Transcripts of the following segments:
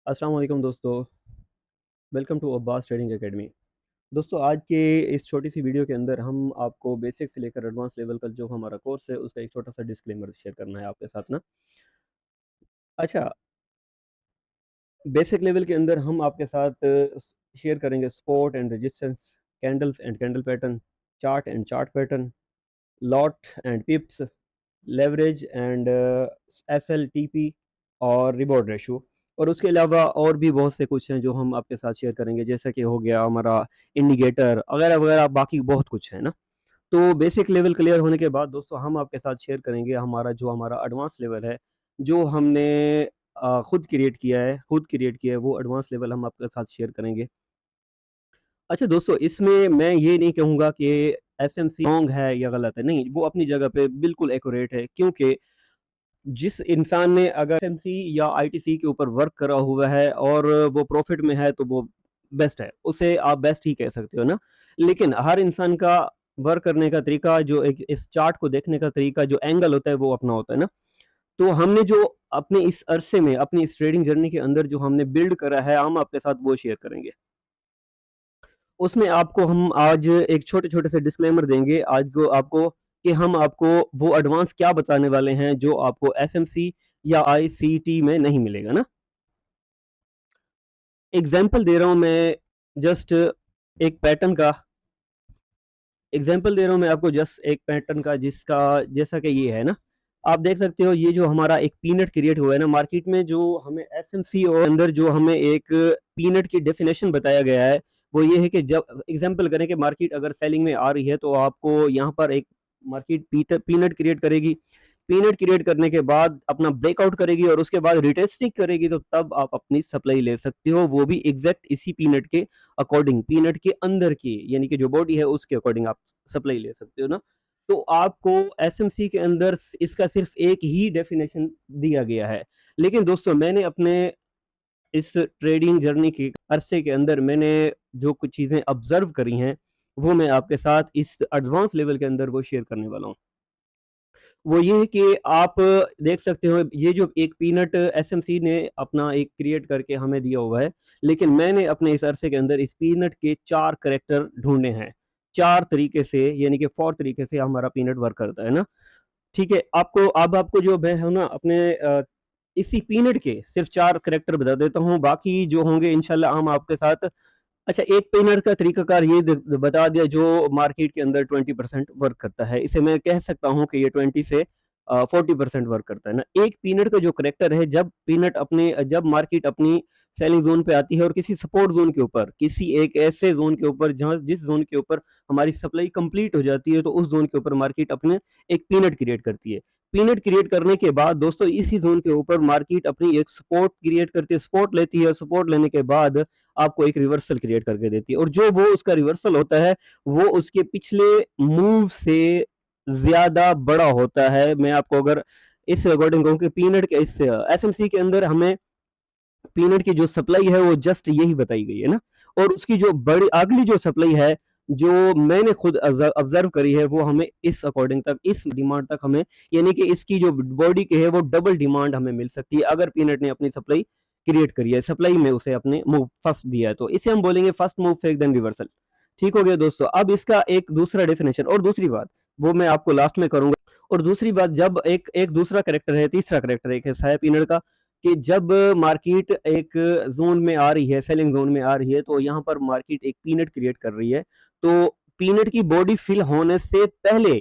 अस्सलाम वालेकुम दोस्तों, welcome to Abbas trading academy. दोस्तों आज के इस छोटी सी वीडियो के अंदर हम आपको बेसिक से लेकर एडवांस लेवल का जो हमारा कोर्स है उसका एक छोटा सा डिस्क्लेमर शेयर करना है आपके साथ ना। अच्छा, बेसिक लेवल के अंदर हम आपके साथ शेयर करेंगे support and resistance, candles and candle pattern, chart and chart pattern, lot and pips, leverage and SLTP और रिवॉर्ड रेशो। और उसके अलावा और भी बहुत से कुछ हैं जो हम आपके साथ शेयर करेंगे, जैसा कि हो गया हमारा इंडिकेटर वगैरह वगैरह, बाकी बहुत कुछ है ना। तो बेसिक लेवल क्लियर होने के बाद दोस्तों हम आपके साथ शेयर करेंगे हमारा एडवांस लेवल है, जो हमने खुद क्रिएट किया है वो एडवांस लेवल हम आपके साथ शेयर करेंगे। अच्छा दोस्तों, इसमें मैं ये नहीं कहूँगा कि एसएमसी रॉन्ग है या गलत है, नहीं, वो अपनी जगह पे बिल्कुल एक्यूरेट है, क्योंकि जिस इंसान ने अगर एसएमसी या आईटीसी के ऊपर वर्क करा हुआ है और वो प्रॉफिट में है तो वो बेस्ट है, उसे आप बेस्ट ही कह सकते हो ना। लेकिन हर इंसान का वर्क करने का तरीका, जो एक इस चार्ट को देखने का तरीका, जो एंगल होता है वो अपना होता है ना। तो हमने जो अपने इस अरसे में, अपनी इस ट्रेडिंग जर्नी के अंदर जो हमने बिल्ड करा है, हम आपके साथ वो शेयर करेंगे। उसमें आपको हम आज एक छोटे-छोटे से डिस्क्लेमर देंगे आज को आपको, कि हम आपको वो एडवांस क्या बताने वाले हैं जो आपको एसएमसी या आईसीटी में नहीं मिलेगा ना। एग्ज़ाम्पल दे रहा हूँ मैं, जस्ट एक पैटर्न का एग्ज़ाम्पल दे रहा हूँ मैं आपको, जस्ट एक पैटर्न का, जिसका जैसा कि ये है ना। आप देख सकते हो ये जो हमारा एक पीनट क्रिएट हुआ है ना मार्केट में, जो हमें एसएमसी और अंदर जो हमें एक पीनट की डेफिनेशन बताया गया है, वो ये है कि जब एग्जांपल करें कि मार्केट अगर सेलिंग में आ रही है तो आपको यहाँ पर एक मार्केट पीनट क्रिएट करेगी। पीनट क्रिएट करने के बाद अपना ब्रेकआउट करेगी और उसके बाद रिटेस्टिंग करेगी, तो तब आप अपनी सप्लाई ले सकते हो, वो भी एग्जैक्ट इसी पीनट के अकॉर्डिंग, पीनट के अंदर की, यानी कि जो बॉडी है उसके अकॉर्डिंग आप सप्लाई ले सकते हो ना। तो आपको एसएमसी के अंदर इसका सिर्फ एक ही डेफिनेशन दिया गया है। लेकिन दोस्तों, मैंने अपने इस ट्रेडिंग जर्नी के अरसे के अंदर मैंने जो कुछ चीज़ें ऑब्जर्व करी हैं, वो मैं आपके साथ इस एडवांस लेवल के अंदर वो शेयर करने वाला हूँ। वो ये है कि आप देख सकते हो, ये जो एक पीनट एसएमसी ने अपना एक क्रिएट करके हमें दिया हुआ है, लेकिन मैंने अपने इस अरसे के अंदर इस पीनट के 4 कैरेक्टर ढूँढे हैं। 4 तरीके से, यानी कि 4 तरीके से हमारा पीनट वर्क करता है ना। ठीक है, आपको जो मैं हूँ ना अपने इसी पीनट के सिर्फ़ 4 कैरेक्टर बता देता हूँ, बाकी जो होंगे इंशाल्लाह हम आपके साथ। अच्छा, एक पेनर का तरीकाकार ये बता दिया जो मार्केट के अंदर 20% वर्क करता है। इसे मैं कह सकता हूँ कि ये 20 से 40% वर्क करता है ना। एक पीनट का जो करैक्टर है, जब मार्केट अपनी सेलिंग ज़ोन पे आती है और किसी सपोर्ट ज़ोन के ऊपर, किसी एक ऐसे ज़ोन के ऊपर जहाँ जिस ज़ोन के ऊपर हमारी सप्लाई कंप्लीट हो जाती है, तो उस ज़ोन के ऊपर मार्केट अपने एक पीनट क्रिएट करती है। पीनट क्रिएट करने के बाद दोस्तों, इसी ज़ोन के ऊपर मार्केट अपनी एक सपोर्ट क्रिएट करती है, सपोर्ट लेती है। सपोर्ट लेने के बाद आपको एक रिवर्सल क्रिएट करके देती है, और जो वो उसका रिवर्सल होता है, वो उसके पिछले मूव से ज़्यादा बड़ा होता है। मैं आपको अगर इस अकॉर्डिंग कहूँ कि पीनट के इस एसएमसी के अंदर हमें पीनट की जो सप्लाई है वो जस्ट यही बताई गई है ना। और उसकी जो बड़ी अगली जो सप्लाई है, जो मैंने खुद ऑब्जर्व करी है, वो हमें इस अकॉर्डिंग तक, इस डिमांड तक हमें, यानी कि इसकी जो बॉडी की है वो डबल डिमांड हमें मिल सकती है अगर पीनट ने अपनी सप्लाई क्रिएट करी है, सप्लाई में उसे अपने मूव फर्स्ट दिया है, तो इसे हम बोलेंगे first move fake then reversal. ठीक हो गया दोस्तों। अब इसका एक दूसरा डेफिनेशन और दूसरी बात, वो मैं आपको लास्ट में करूंगा। और दूसरी बात, जब एक एक दूसरा करेक्टर है, तीसरा करेक्टर एक है पीनट का, कि जब मार्केट एक जोन में आ रही है, सेलिंग जोन में आ रही है, तो यहाँ पर मार्केट एक पीनट क्रिएट कर रही है। तो पीनट की बॉडी फिल होने से पहले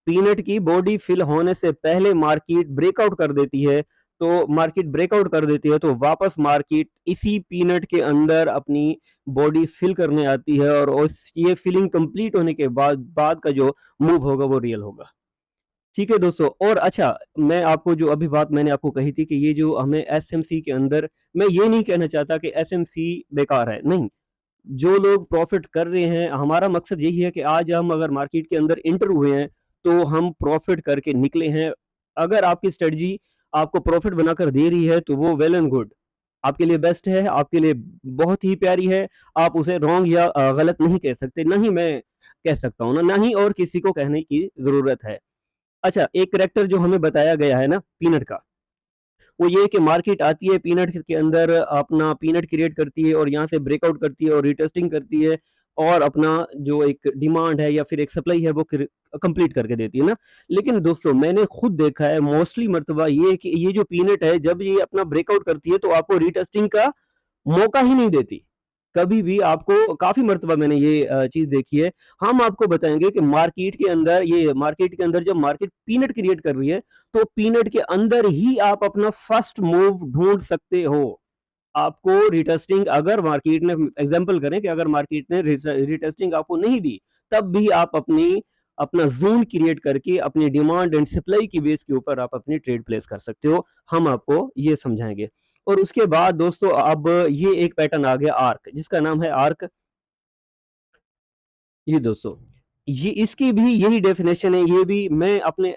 पीनट की बॉडी फिल होने से पहले मार्केट ब्रेकआउट कर देती है। तो मार्केट ब्रेकआउट कर देती है तो वापस मार्केट इसी पीनट के अंदर अपनी बॉडी फिल करने आती है, और ये फिलिंग कंप्लीट होने के बाद का जो मूव होगा वो रियल होगा। ठीक है दोस्तों। और अच्छा, मैं आपको जो अभी बात मैंने आपको कही थी कि ये जो हमें एसएमसी के अंदर, मैं ये नहीं कहना चाहता कि एसएमसी बेकार है, नहीं। जो लोग प्रॉफिट कर रहे हैं, हमारा मकसद यही है कि आज हम अगर मार्केट के अंदर इंटर हुए हैं तो हम प्रॉफिट करके निकले हैं। अगर आपकी स्ट्रेटजी आपको प्रॉफिट बनाकर दे रही है तो वो वेल एंड गुड, आपके लिए बेस्ट है, आपके लिए बहुत ही प्यारी है। आप उसे रॉन्ग या गलत नहीं कह सकते, ना ही मैं कह सकता हूँ ना ही और किसी को कहने की जरूरत है। अच्छा, एक करैक्टर जो हमें बताया गया है ना पीनट का, वो ये है कि मार्केट आती है पीनट के अंदर, अपना पीनट क्रिएट करती है और यहाँ से ब्रेकआउट करती है और रीटेस्टिंग करती है और अपना जो एक डिमांड है या फिर एक सप्लाई है वो कंप्लीट करके देती है ना। लेकिन दोस्तों मैंने खुद देखा है मोस्टली मरतबा ये कि ये जो पीनट है जब ये अपना ब्रेकआउट करती है तो आपको रीटेस्टिंग का मौका ही नहीं देती कभी भी आपको। काफी मर्तबा मैंने ये चीज देखी है। हम आपको बताएंगे कि मार्केट के अंदर जब मार्केट पीनट क्रिएट कर रही है तो पीनट के अंदर ही आप अपना फर्स्ट मूव ढूंढ सकते हो। आपको रिटेस्टिंग अगर मार्केट ने एग्जांपल करें कि अगर मार्केट ने रिटेस्टिंग आपको नहीं दी तब भी आप अपना जोन क्रिएट करके अपनी डिमांड एंड सप्लाई की बेस के ऊपर आप अपनी ट्रेड प्लेस कर सकते हो। हम आपको ये समझाएंगे। और उसके बाद दोस्तों अब ये एक पैटर्न आ गया आर्क, जिसका नाम है आर्क। ये दोस्तों ये इसकी भी यही डेफिनेशन है। ये भी मैं अपने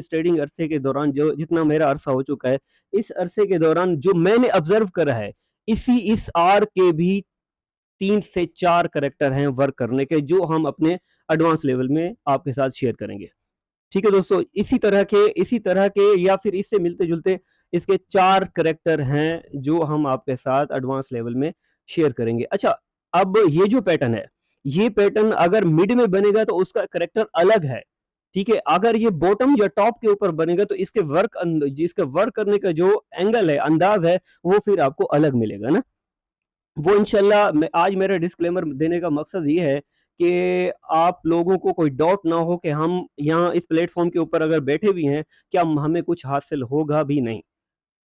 ट्रेडिंग अरसे के दौरान जो जितना मेरा अरसा हो चुका है, इस अरसे के दौरान जो मैंने ऑब्जर्व करा है, इस आर्क के भी 3 से 4 कैरेक्टर हैं वर्क करने के, जो हम अपने एडवांस लेवल में आपके साथ शेयर करेंगे। ठीक है दोस्तों, इसी तरह के या फिर इससे मिलते जुलते इसके 4 करेक्टर हैं जो हम आपके साथ एडवांस लेवल में शेयर करेंगे। अच्छा, अब ये जो पैटर्न है, ये पैटर्न अगर मिड में बनेगा तो उसका करेक्टर अलग है। ठीक है, अगर ये बॉटम या टॉप के ऊपर बनेगा तो इसके वर्क करने का जो एंगल है, अंदाज है, वो फिर आपको अलग मिलेगा ना। वो इंशाल्लाह आज मेरा डिस्क्लेमर देने का मकसद ये है कि आप लोगों को कोई डाउट ना हो कि हम यहाँ इस प्लेटफॉर्म के ऊपर अगर बैठे भी हैं, क्या हमें कुछ हासिल होगा भी नहीं।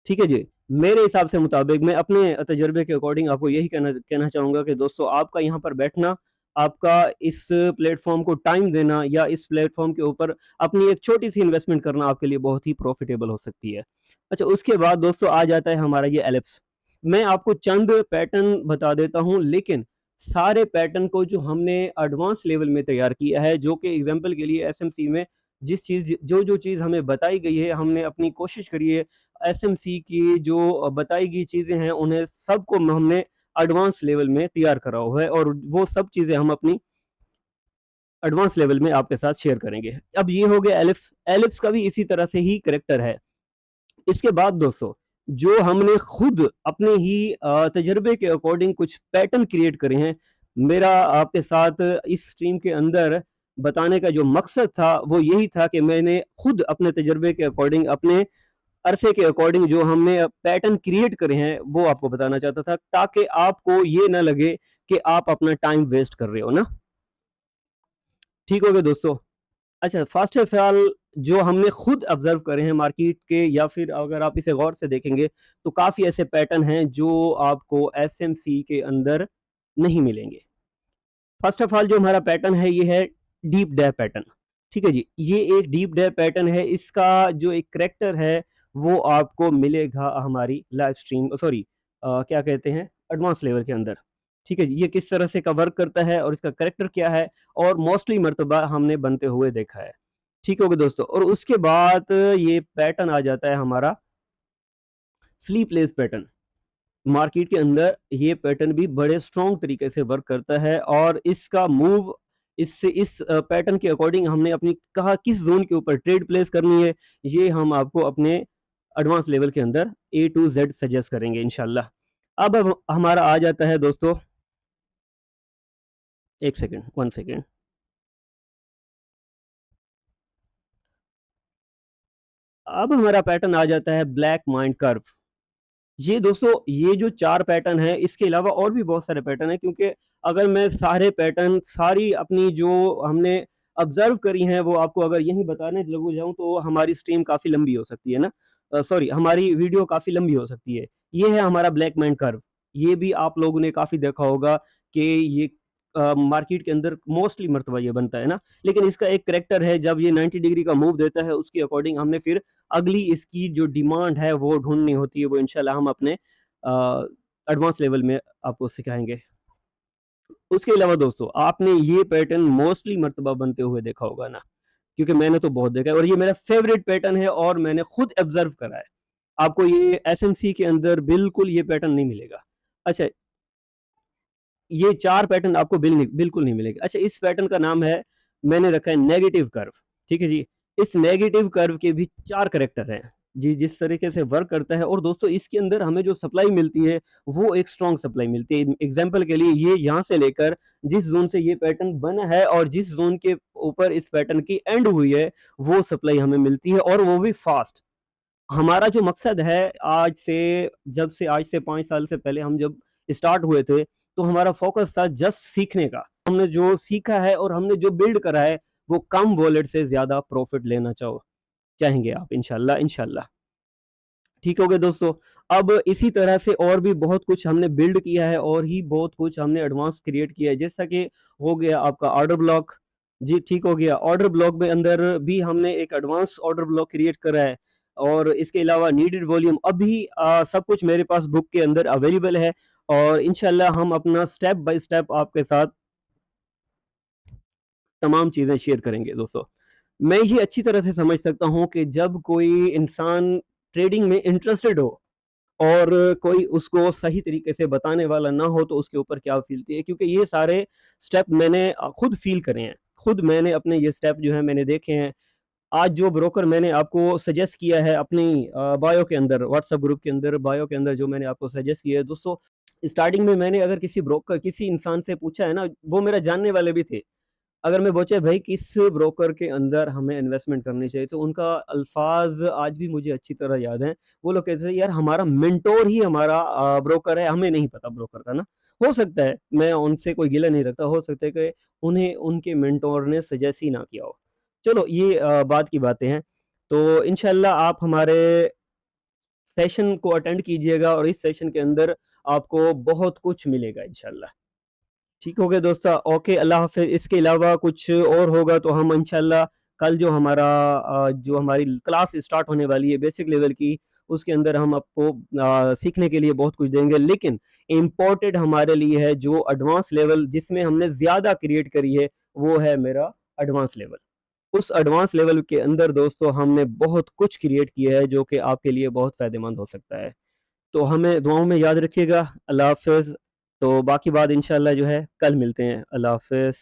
ठीक है जी, मेरे हिसाब से मुताबिक मैं अपने तजर्बे के अकॉर्डिंग आपको यही कहना चाहूँगा कि दोस्तों आपका यहाँ पर बैठना, आपका इस प्लेटफॉर्म को टाइम देना या इस प्लेटफॉर्म के ऊपर अपनी एक छोटी सी इन्वेस्टमेंट करना आपके लिए बहुत ही प्रॉफिटेबल हो सकती है। अच्छा, उसके बाद दोस्तों आ जाता है हमारा ये एलिप्स। मैं आपको चंद पैटर्न बता देता हूँ, लेकिन सारे पैटर्न को जो हमने एडवांस लेवल में तैयार किया है, जो कि एग्जांपल के लिए एसएमसी में जो चीज़ हमें बताई गई है, हमने अपनी कोशिश करी है एसएमसी की जो बताई गई चीज़ें हैं उन्हें सबको हमने एडवांस लेवल में तैयार करा हुआ है और वो सब चीज़ें हम अपनी एडवांस लेवल में आपके साथ शेयर करेंगे। अब ये हो गया एलिप्स। एलिप्स का भी इसी तरह से ही करेक्टर है। इसके बाद दोस्तों जो हमने खुद अपने ही तजर्बे के अकॉर्डिंग कुछ पैटर्न क्रिएट करे हैं, मेरा आपके साथ इस स्ट्रीम के अंदर बताने का जो मकसद था वो यही था कि मैंने खुद अपने तजर्बे के अकॉर्डिंग, अपने अरसे के अकॉर्डिंग जो हमने पैटर्न क्रिएट करे हैं वो आपको बताना चाहता था, ताकि आपको ये ना लगे कि आप अपना टाइम वेस्ट कर रहे हो ना। ठीक हो गया दोस्तों। अच्छा, फर्स्ट ऑफ ऑल जो हमने खुद ऑब्जर्व करे हैं मार्केट के, या फिर अगर आप इसे गौर से देखेंगे तो काफ़ी ऐसे पैटर्न हैं जो आपको एसएमसी के अंदर नहीं मिलेंगे। फर्स्ट ऑफ ऑल जो हमारा पैटर्न है ये है डीप डाइव पैटर्न। ठीक है जी, ये एक डीप डाइव पैटर्न है। इसका जो एक करेक्टर है वो आपको मिलेगा हमारी लाइव स्ट्रीम, सॉरी क्या कहते हैं, एडवांस लेवल के अंदर। ठीक है जी, ये किस तरह से का वर्क करता है और इसका करेक्टर क्या है, और मोस्टली मर्तबा हमने बनते हुए देखा है। ठीक होगा दोस्तों। और उसके बाद ये पैटर्न आ जाता है हमारा स्लीपलेस पैटर्न। मार्केट के अंदर ये पैटर्न भी बड़े स्ट्रॉन्ग तरीके से वर्क करता है और इसका मूव इस पैटर्न के अकॉर्डिंग हमने अपनी कहा किस जोन के ऊपर ट्रेड प्लेस करनी है, ये हम आपको अपने एडवांस लेवल के अंदर A to Z सजेस्ट करेंगे इंशाल्लाह। अब हमारा आ जाता है दोस्तों, एक सेकेंड, 1 सेकेंड। अब हमारा पैटर्न आ जाता है ब्लैक माइंड कर्व। ये दोस्तों ये जो 4 पैटर्न है, इसके अलावा और भी बहुत सारे पैटर्न हैं, क्योंकि अगर मैं सारे पैटर्न, सारी अपनी जो हमने ऑब्जर्व करी हैं वो आपको अगर यहीं बताने लग जाऊं तो हमारी स्ट्रीम काफ़ी लंबी हो सकती है ना, सॉरी हमारी वीडियो काफ़ी लंबी हो सकती है। ये है हमारा ब्लैक मैन कर्व। ये भी आप लोगों ने काफ़ी देखा होगा कि ये मार्केट के अंदर मोस्टली मरतबा ये बनता है ना, लेकिन इसका एक करेक्टर है, जब ये 90 डिग्री का मूव देता है उसके अकॉर्डिंग हमने फिर अगली इसकी जो डिमांड है वो ढूंढनी होती है। वो इंशाल्लाह हम अपने एडवांस लेवल में आपको सिखाएंगे। उसके अलावा दोस्तों आपने ये पैटर्न मोस्टली मर्तबा बनते हुए देखा होगा ना, क्योंकि मैंने तो बहुत देखा है और ये मेरा फेवरेट पैटर्न है और मैंने खुद ऑब्जर्व करा है। आपको ये एसएमसी के अंदर बिल्कुल ये पैटर्न नहीं मिलेगा। अच्छा, ये 4 पैटर्न आपको बिल्कुल नहीं मिलेगा। अच्छा, इस पैटर्न का नाम है, मैंने रखा है नेगेटिव कर्व। ठीक है जी, इस नेगेटिव कर्व के भी 4 कैरेक्टर हैं। जी, जिस तरीके से वर्क करता है और दोस्तों इसके अंदर हमें जो सप्लाई मिलती है, वो एक स्ट्रॉन्ग सप्लाई मिलती है। एग्ज़ाम्पल के लिए ये यहाँ से लेकर जिस ज़ोन से ये पैटर्न बना है और जिस ज़ोन के ऊपर इस पैटर्न की एंड हुई है, वो सप्लाई हमें मिलती है और वो भी फ़ास्ट। हमारा जो मकसद है आज से 5 साल से पहले हम जब स्टार्ट हुए थे, तो हमारा फ़ोकस था जस्ट सीखने का। हमने जो सीखा है और हमने जो बिल्ड करा है, वो कम वॉलेट से ज़्यादा प्रॉफ़िट लेना चाहेंगे आप इंशाल्लाह, इंशाल्लाह। ठीक हो गया दोस्तों। अब इसी तरह से और भी बहुत कुछ हमने बिल्ड किया है और ही बहुत कुछ हमने एडवांस क्रिएट किया है। जैसा कि हो गया आपका ऑर्डर ब्लॉक, जी ठीक हो गया। ऑर्डर ब्लॉक में अंदर भी हमने एक एडवांस ऑर्डर ब्लॉक क्रिएट करा है और इसके अलावा नीडेड वॉल्यूम अभी सब कुछ मेरे पास बुक के अंदर अवेलेबल है और इंशाल्लाह हम अपना स्टेप बाय स्टेप आपके साथ तमाम चीज़ें शेयर करेंगे दोस्तों। मैं ये अच्छी तरह से समझ सकता हूँ कि जब कोई इंसान ट्रेडिंग में इंटरेस्टेड हो और कोई उसको सही तरीके से बताने वाला ना हो तो उसके ऊपर क्या फ़ीलती है, क्योंकि ये सारे स्टेप मैंने खुद फ़ील करे हैं। खुद मैंने अपने ये स्टेप जो हैं मैंने देखे हैं। आज जो ब्रोकर मैंने आपको सजेस्ट किया है अपनी बायो के अंदर, व्हाट्सएप ग्रुप के अंदर बायो के अंदर जो मैंने आपको सजेस्ट किया है दोस्तों, स्टार्टिंग में मैंने अगर किसी इंसान से पूछा है ना, वो मेरा जानने वाले भी थे। अगर मैं पूछे भाई किस ब्रोकर के अंदर हमें इन्वेस्टमेंट करनी चाहिए, तो उनका अल्फाज आज भी मुझे अच्छी तरह याद है। वो लोग कहते थे यार हमारा मेंटोर ही हमारा ब्रोकर है, हमें नहीं पता ब्रोकर का ना। हो सकता है मैं उनसे कोई गिला नहीं रखता, हो सकता है कि उन्हें उनके मेंटोर ने सजेस्ट ही ना किया हो। चलो ये बात की बातें हैं। तो इंशाल्लाह आप हमारे सेशन को अटेंड कीजिएगा और इस सेशन के अंदर आपको बहुत कुछ मिलेगा इंशाल्लाह। ठीक हो गया दोस्तों, ओके अल्लाह हाफ़िज़। इसके अलावा कुछ और होगा तो हम इंशाल्लाह कल जो हमारी क्लास स्टार्ट होने वाली है बेसिक लेवल की, उसके अंदर हम आपको सीखने के लिए बहुत कुछ देंगे। लेकिन इम्पोर्टेंट हमारे लिए है जो एडवांस लेवल जिसमें हमने ज़्यादा क्रिएट करी है, वो है मेरा एडवांस लेवल। उस एडवांस लेवल के अंदर दोस्तों हमने बहुत कुछ क्रिएट किया है जो कि आपके लिए बहुत फ़ायदेमंद हो सकता है। तो हमें दुआओं में याद रखिएगा। अल्लाह हाफ़िज़। तो बाकी बात इंशाल्लाह जो है कल मिलते हैं। अल्लाह हाफ़िज़।